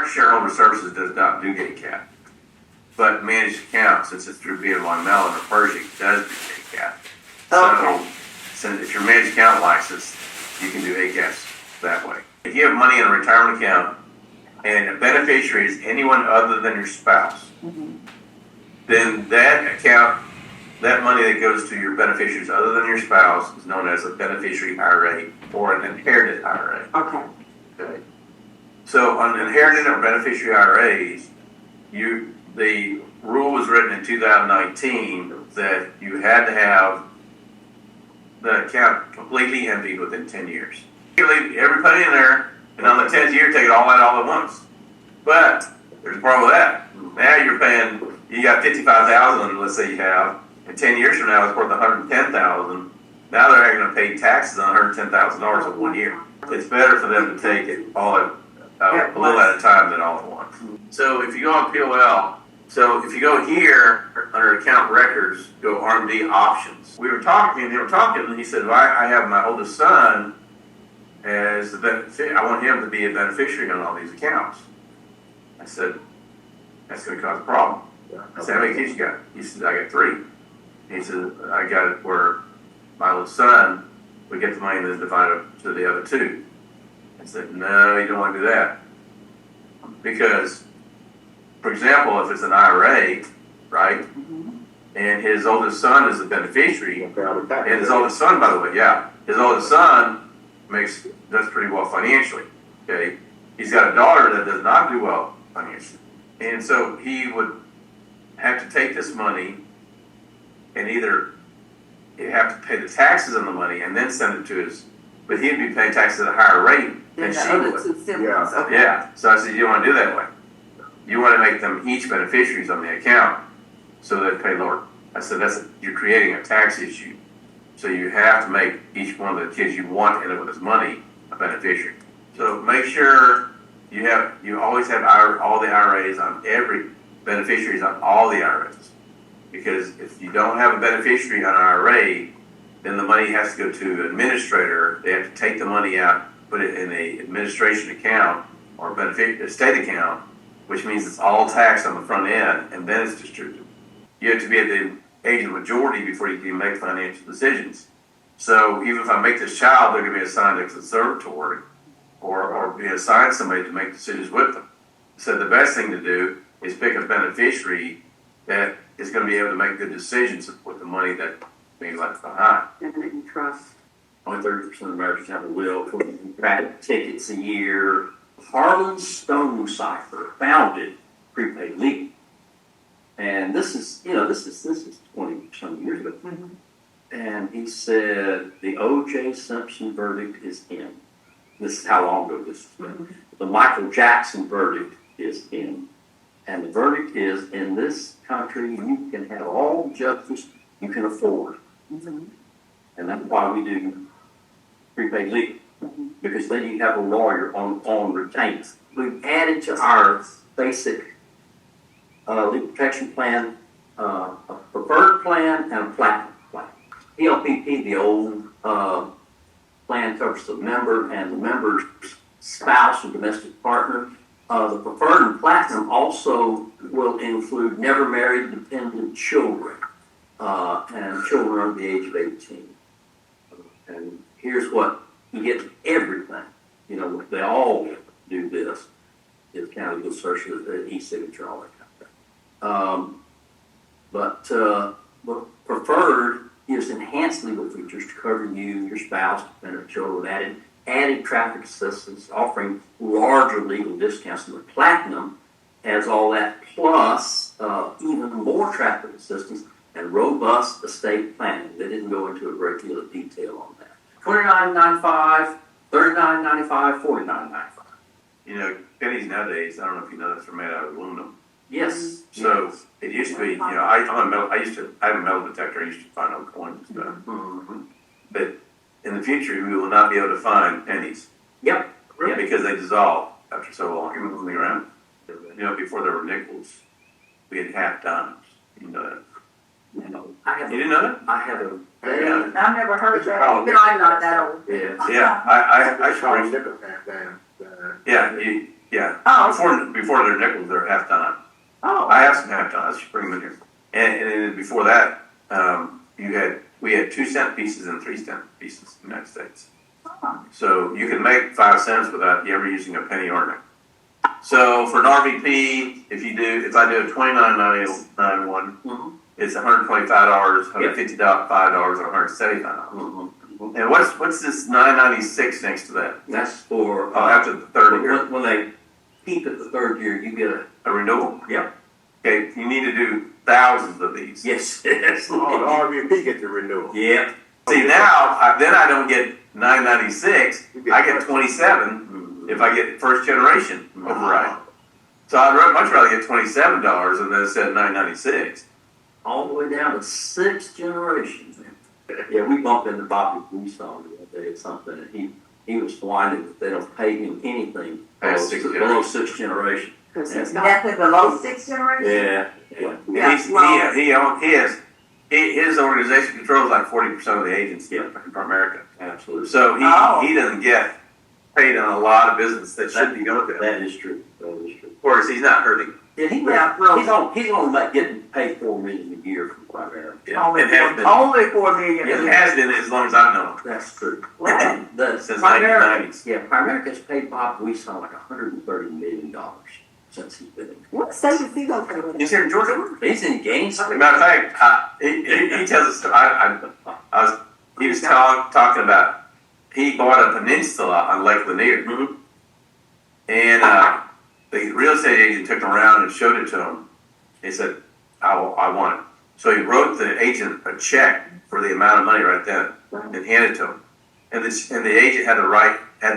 shareholder services does not do GACAP. But managed accounts, since it's through BNY Mellon or Pershing, does do ACAP. Okay. So if you're managed account licensed, you can do ACAPs that way. If you have money in a retirement account and a beneficiary is anyone other than your spouse, then that account, that money that goes to your beneficiaries other than your spouse is known as a beneficiary IRA or an inherited IRA. Okay. Okay. So on inherited or beneficiary IRAs, the rule was written in 2019 that you had to have the account completely emptied within 10 years. You leave every penny in there, and on the 10th year, take it all out all at once. But there's a problem with that. Now you're paying, you got $55,000, let's say you have, and 10 years from now it's worth $110,000. Now they're going to pay taxes on $110,000 in 1 year. It's better for them to take it all at a little at a time than all at once. So if you go on POL, so if you go here under account records, go RMD options. We were talking, and he said, well, I have my oldest son as the beneficiary. I want him to be a beneficiary on all these accounts. I said, that's going to cause a problem. I said, how many kids you got? He said, I got 3. He said, I got it where my little son would get the money and then divide it to the other 2. I said, no, you don't want to do that. Because, for example, if it's an IRA, right, and his oldest son is the beneficiary, and his oldest son, by the way, his oldest son does pretty well financially, okay? He's got a daughter that does not do well financially. And so he would have to take this money and either he'd have to pay the taxes on the money and then send it to his, but he'd be paying taxes at a higher rate than she would. Yeah, so I said, you don't want to do that way. You want to make them each beneficiaries on the account so they pay lower. I said, you're creating a tax issue. So you have to make each one of the kids you want in it with his money a beneficiary. So make sure you always have all the IRAs on every beneficiaries on all the IRAs. Because if you don't have a beneficiary on an IRA, then the money has to go to an administrator. They have to take the money out, put it in an administration account or a state account, which means it's all taxed on the front end, and then it's distributed. You have to be at the age of majority before you can make financial decisions. So even if I make this child, they're going to be assigned a conservatory or be assigned somebody to make decisions with them. So the best thing to do is pick a beneficiary that is going to be able to make good decisions with the money that being left behind. And that you trust. Only 30% of Americans have a will. 20 tickets a year. Harlan Stonecipher founded prepaid legal, and this is 20-some years ago. And he said the O.J. Simpson verdict is in. This is how long ago this has been. The Michael Jackson verdict is in, and the verdict is in this country you can have all the justice you can afford, and that's why we do prepaid legal. Because then you have a lawyer on retained. We've added to our basic legal protection plan a preferred plan and a platinum plan. PLPP, the old plan, covers the member and the member's spouse or domestic partner. The preferred and platinum also will include never married dependent children and children under the age of 18. And here's what you get everything. They all do this. It's kind of a social e-signature, all that kind of thing. But preferred gives enhanced legal features to cover you, your spouse, dependent children, added traffic assistance, offering larger legal discounts. And the platinum has all that plus even more traffic assistance and robust estate planning. They didn't go into a great deal of detail on that. $29.95, $39.95, $49.95. Pennies nowadays, I don't know if you know this, are made out of aluminum. Yes. So it used to be, I have a metal detector. I used to find old coins and stuff. But in the future, we will not be able to find pennies. Yep. Because they dissolve after so long. You move them around. Before there were nickels, we had half dimes. You know that? No. You didn't know that? I have a. I've never heard that. I'm not that old. Yeah. I saw nickel back then. Yeah, Oh, before they're nickels, they're half ton. oh. I have some half tons. I should bring them in here. And then before that, we had 2 cent pieces and 3 cent pieces in the United States. So you can make 5 cents without ever using a penny or nickel. So for an RVP, if I do a $29.91, it's $125, $155, or $175. And what's this $9.96 next to that? That's for, After the third year, when they keep it the third year, you get a renewal. Yep. Okay, you need to do thousands of these. yes, yes. Oh, the RVP get the renewal. Yeah. See now, then I don't get $9.96. I get 27 if I get first generation override. So I'd much rather get $27 than it said $9.96. All the way down to 6 generations. Yeah, we bumped into Bobby Buisson the other day at something, and he was blinded that they don't pay him anything Past 6 below 6 generations. Nothing below 6 generations? Yeah, yeah. And his organization controls like 40% of the agents in Primerica. Absolutely. So he doesn't get paid on a lot of business that should be going to him. That is true. That is true. Of course, he's not hurting. Yeah, he's only getting paid $4 million a year from Primerica. Yeah. Only It has been. only 4 million. It has been as long as I've known him. That's true. Wow. Since Primerica, 1990s. yeah, Primerica's paid Bob Buisson like $130 million since he's been in. What state is he located in? He's here in Georgia. He's in Gainesville. Matter of fact, he tells us. He was talking about he bought a peninsula on Lake Lanier, and the real estate agent took him around and showed it to him. He said, "I want it." So he wrote the agent a check for the amount of money right then and handed it to him. And the agent had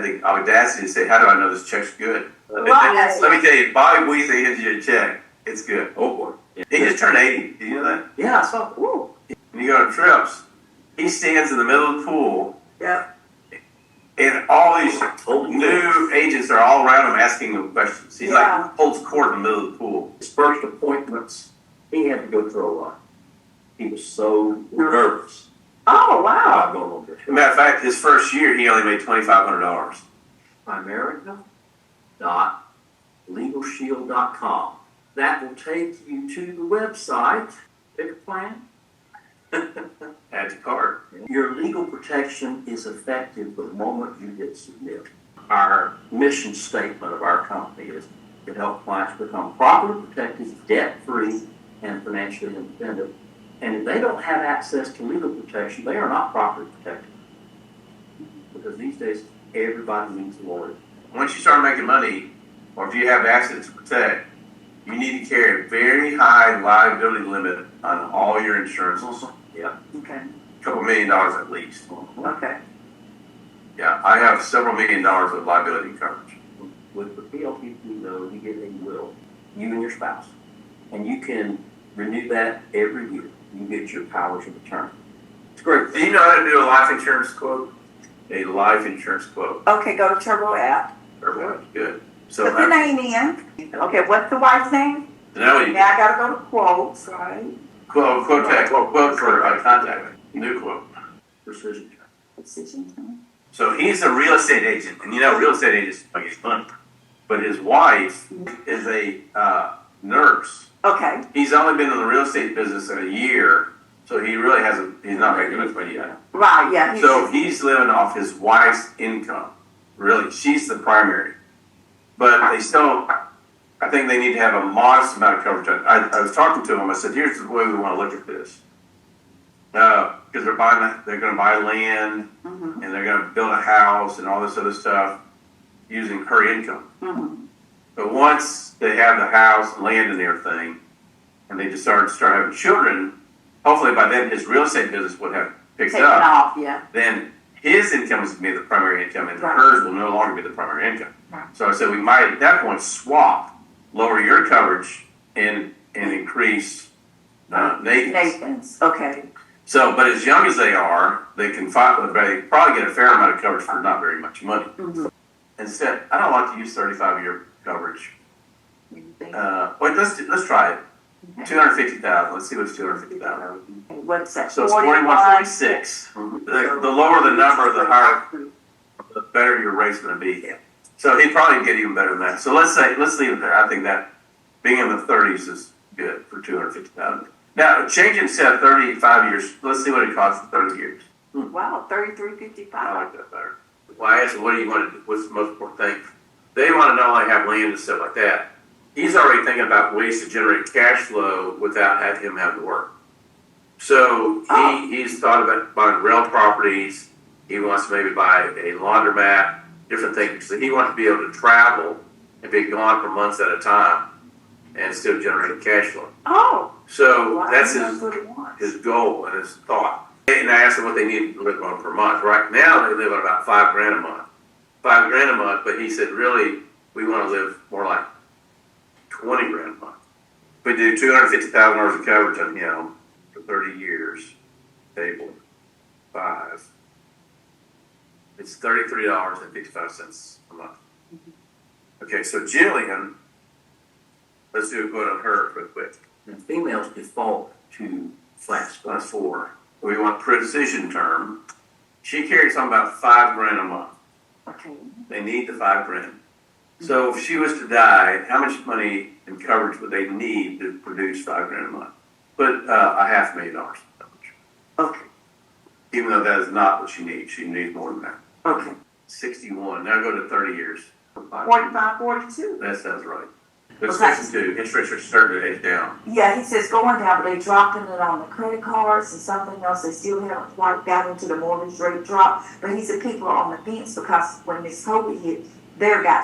the audacity to say, "How do I know this check's good?" Let me tell you, Bobby Buisson hands you a check. It's good. Oh boy. Yeah. He just turned 80. Did you know that? Yeah, I saw. Ooh. When you go on trips, he stands in the middle of the pool, Yeah. and all these new agents are all around him asking him questions. He's like holds court in the middle of the pool. His first appointments, he had to go through a lot. He was so nervous Oh, wow. about going over As a matter of fact, his first year, he only made $2,500. Primerica.LegalShield.com. That will take you to the website. Pick a plan. Add to cart. Your legal protection is effective the moment you hit submit. Our mission statement of our company is to help clients become properly protected, debt-free, and financially independent. And if they don't have access to legal protection, they are not properly protected. Because these days, everybody needs a lawyer. Once you start making money, or if you have assets to protect, you need to carry a very high liability limit on all your insurances. Yeah. Okay. A couple $1 million at least. Okay. Yeah, I have several $1 million of liability coverage. With the PLPP, though, you get a will, you and your spouse. And you can renew that every year. You get your powers of attorney. It's great. Do you know how to do a life insurance quote? A life insurance quote. Okay, go to Turbo app. Or what? Good. So Put the name in. Okay, what's the wife's name? now you Now I gotta go to quotes, right? quote for a contact. New quote. Precision. So he's a real estate agent, and you know real estate agents make money. But his wife is a nurse. Okay. He's only been in the real estate business in a year, so he really hasn't. He's not making much money yet. Right, yeah. So he's living off his wife's income. Really, she's the primary. But they still, I think they need to have a modest amount of coverage. I was talking to him. I said, "Here's the way we want to look at this." Because they're going to buy land, and they're going to build a house and all this other stuff using her income. But once they have the house, land, and everything, and they just start having children, hopefully by then his real estate business would have picked Taken up. off, yeah. Then his income is going to be the primary income, and Right. hers will no longer be the primary income. Right. So I said we might at that point swap, lower your coverage, and increase Nathan's. Nathan's, okay. So, but as young as they are, they probably get a fair amount of coverage for not very much money. Instead, I don't like to use 35-year coverage. Wait, let's try it. 250,000. Let's see what's 250,000. What's that? So it's 41.46. The lower the number, the higher, the better your rate's going to be. So he'd probably get even better than that. So let's leave it there. I think that being in the 30s is good for 250,000. Now, changing instead of 35 years, let's see what it costs for 30 years. Wow, I 3355. like that better. Well, I asked him, what do you want to do? What's the most important thing? They want to not only have land and stuff like that. He's already thinking about ways to generate cash flow without having him have to work. So he's thought about buying rental properties. He wants to maybe buy a laundromat, different things. So he wants to be able to travel and be gone for months at a time and still generate cash flow. Oh. So Well, that's what it wants. his goal and his thought. And I asked him what they need to live on per month. Right now they live on about $5,000 a month. $5,000 a month, but he said really we want to live more like $20,000 a month. We do $250,000 of coverage on him for 30 years. Table 5. It's $33.55 a month. Okay, so Jillian, let's do a quote on her real quick. And females default to flat spot. That's 4. We want precision term. She carries on about $5,000 a month. Okay. They need the $5,000. So if she was to die, how much money in coverage would they need to produce $5,000 a month? Put $500,000 in coverage. Okay. Even though that is not what she needs. She needs more than that. Okay. 61. Now go to 30 years. 45, 42. That sounds right. But Well, that's- 62. Interest rates are starting to edge down. Yeah, he says going down, but they dropping it on the credit cards and something else. They still haven't quite got into the mortgage rate drop. But he said people are on the fence because when this COVID hit,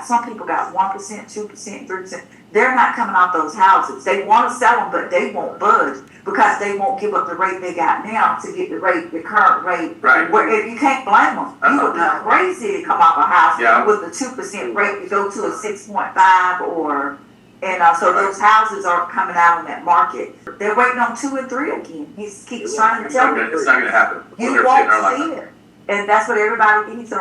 some people got 1%, 2%, 3%. They're not coming off those houses. They want to sell them, but they won't budge because they won't give up the rate they got now to get the current rate. Right. Where if you can't blame them, you would be crazy to come off a house Yeah. with a 2% rate to go to a 6.5 or. And so those houses aren't coming out on that market. They're waiting on 2 and 3 again. He keeps trying to It's tell not me. going to happen. You We'll never see it in our won't see lifetime. it. And that's what everybody needs.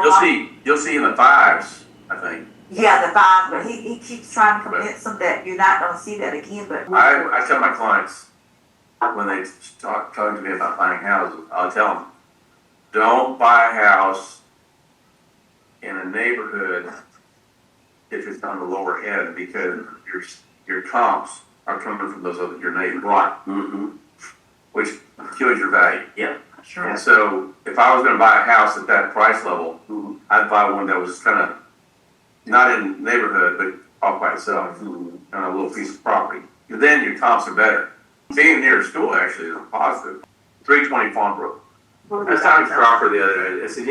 You'll see in the 5s, I think. Yeah, the 5, but he keeps trying to convince them that you're not going to see that again. But I tell my clients when they talking to me about buying houses, I'll tell them, don't buy a house in a neighborhood if it's on the lower end because your comps are coming from your neighbors. Right. Mm-hmm. Which kills your value. Yep. Sure. And so if I was going to buy a house at that price level, I'd buy one that was kind of not in the neighborhood, but off by itself on a little piece of property. But then your comps are better. Being near a school actually is a positive. 320 Farmbrook. I was talking to Crawford the other day. I said,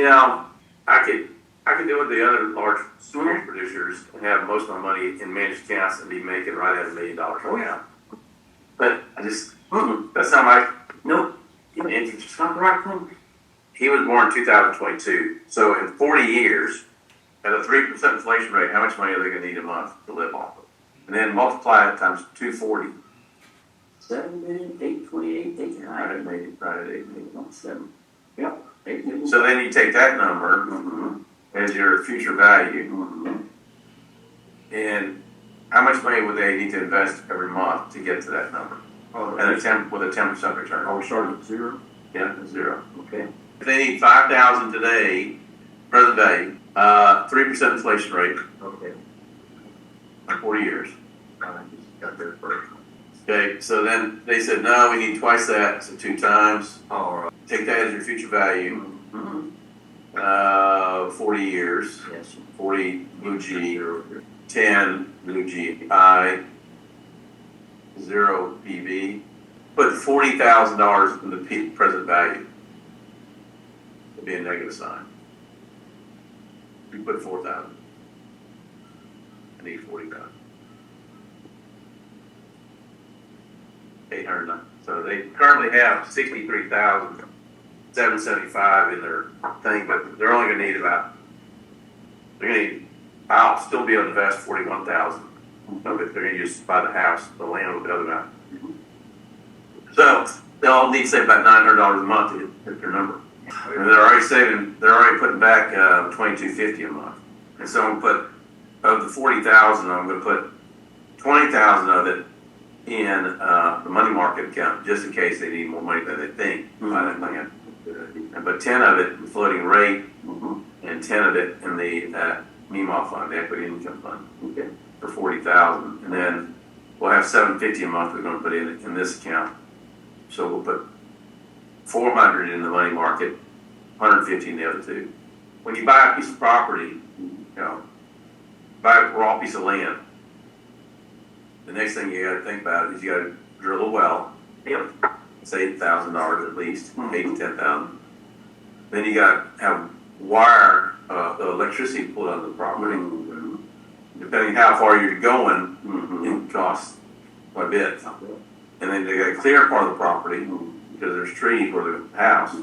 I could do with the other large mortgage producers and have most of my money in managed accounts and be making right at $1 million. Oh, yeah. But I just, that's not my, Nope. it's not the right thing. He was born in 2022. So in 40 years, at a 3% inflation rate, how much money are they going to need a month to live off of? And then multiply it times 240. 7 million, 828, 809. Right at 8 million. 7. Yep. 8 million. So then you take that number as your future value, and how much money would they need to invest every month to get to that number? And with a 10% return. Are we starting at 0? Yeah, 0. Okay. If they need $5,000 today, present value, 3% inflation rate, Okay. 40 years. I just got there first. Okay, so then they said, no, we need twice that, so 2 times. All right. Take that as your future value. 40 years, Yes. 40 blue G, 10 blue G, I, 0 PV. Put $40,000 in the present value. It'd be a negative sign. You put 4,000. I need 40,000. 809. So they currently have 63,775 in their thing, but they're only going to need I'll still be able to invest 41,000 of it. They're going to use buy the house, the land will be the other amount. So they'll need to save about $900 a month to hit their number. And they're already putting back $2,250 a month. And so I'm going to put, of the 40,000, I'm going to put 20,000 of it in the money market account, just in case they need more money than they think by that plan. But 10 of it in floating rate, and 10 of it in the MEMA fund, the equity income fund, Okay. for 40,000, and then we'll have 750 a month we're going to put in this account. So we'll put 400 in the money market, 150 in the other two. When you buy a piece of property, buy a raw piece of land, the next thing you got to think about is you got to drill a well. Yep. It's $8,000 at least, 8 to 10,000. Then you got to have wire electricity pulled onto the property. Depending how far you're going, it costs quite a bit. And then they got to clear part of the property because there's trees for the house.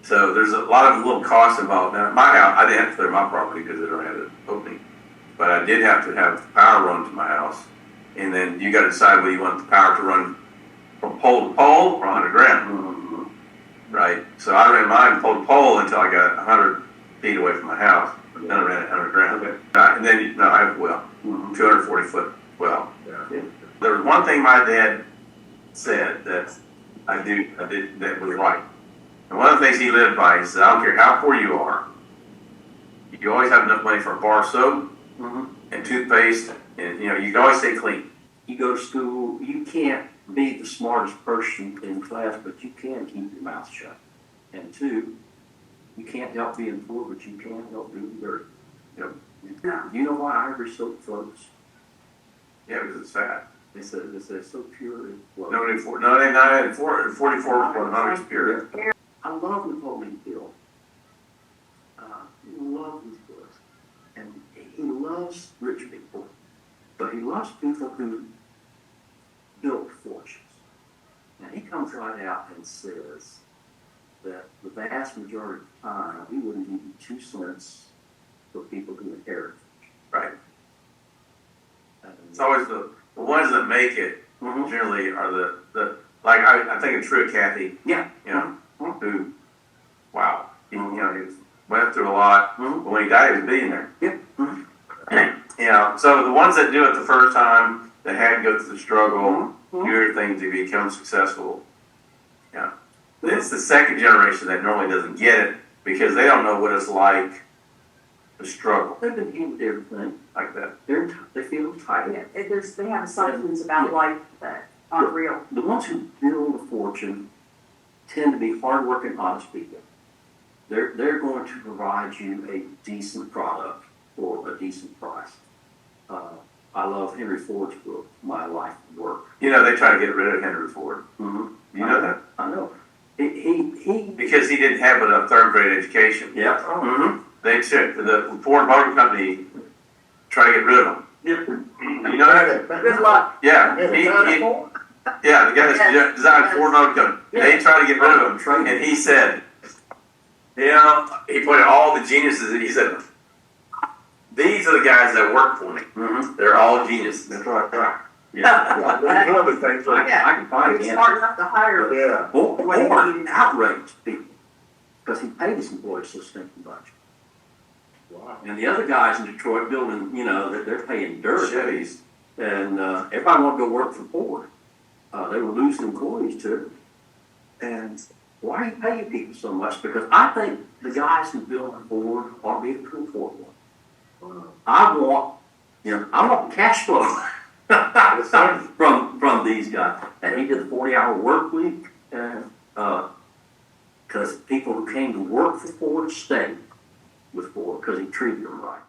So there's a lot of little costs involved. Now, my house, I didn't have to clear my property because I don't have an opening. But I did have to have power run to my house. And then you got to decide whether you want the power to run from pole to pole or underground. Right? So I ran mine pole to pole until I got 100 feet away from my house. Then I ran it underground. And then, I have a well, 240-foot well. Yeah. There was one thing my dad said that I did that was right. And one of the things he lived by, he said, I don't care how poor you are, you always have enough money for a bar of soap and toothpaste, and you can always stay clean. You go to school, you can't be the smartest person in class, but you can keep your mouth shut. And two, you can't help being poor, but you can't help being dirty. You know why Irish soap floats? Yeah, because it's fat. It's so pure and floats. No, 44 is pure. I love Napoleon Hill. He loves his books. And he loves rich people. But he loves people who built fortunes. Now he comes right out and says that the vast majority of the time he wouldn't give you 2 cents for people who inherit. Right. It's always the ones that make it generally are the like I think of Truett Cathy. Yeah. Who, wow, he went through a lot, but when he died, he was a billionaire. Yep. So the ones that do it the first time, that had to go through the struggle, do everything to become successful. Yeah. It's the second generation that normally doesn't get it because they don't know what it's like to struggle They've been dealing with everything. like that. They feel entitled. Yeah, they have assumptions about life that aren't real. The ones who build a fortune tend to be hardworking, honest people. They're going to provide you a decent product for a decent price. I love Henry Ford's book, My Life and Work. They try to get rid of Henry Ford. You know that? I know. He Because he didn't have a third grade education. Yeah. They took the Ford Motor Company tried to get rid of him. You know that? Good luck. Yeah. Yeah, the guy that designed Ford Motor Company. They tried to get rid of him, and he said, he put all the geniuses. He said, these are the guys that work for me. They're all geniuses. That's right. Yeah. One of the things I can find He's it. smart enough to hire. Yeah. Ford outraged people because he paid his employees so stinking much. Wow. And the other guys in Detroit building, they're paying dirt. Chevys. And everybody wanted to go work for Ford. They were losing employees too. And why are you paying people so much? Because I think the guys who build Ford ought to be able to afford one. I want cash flow from these guys. And he did the 40-hour work week, and because people who came to work for Ford stayed with Ford because he treated them right.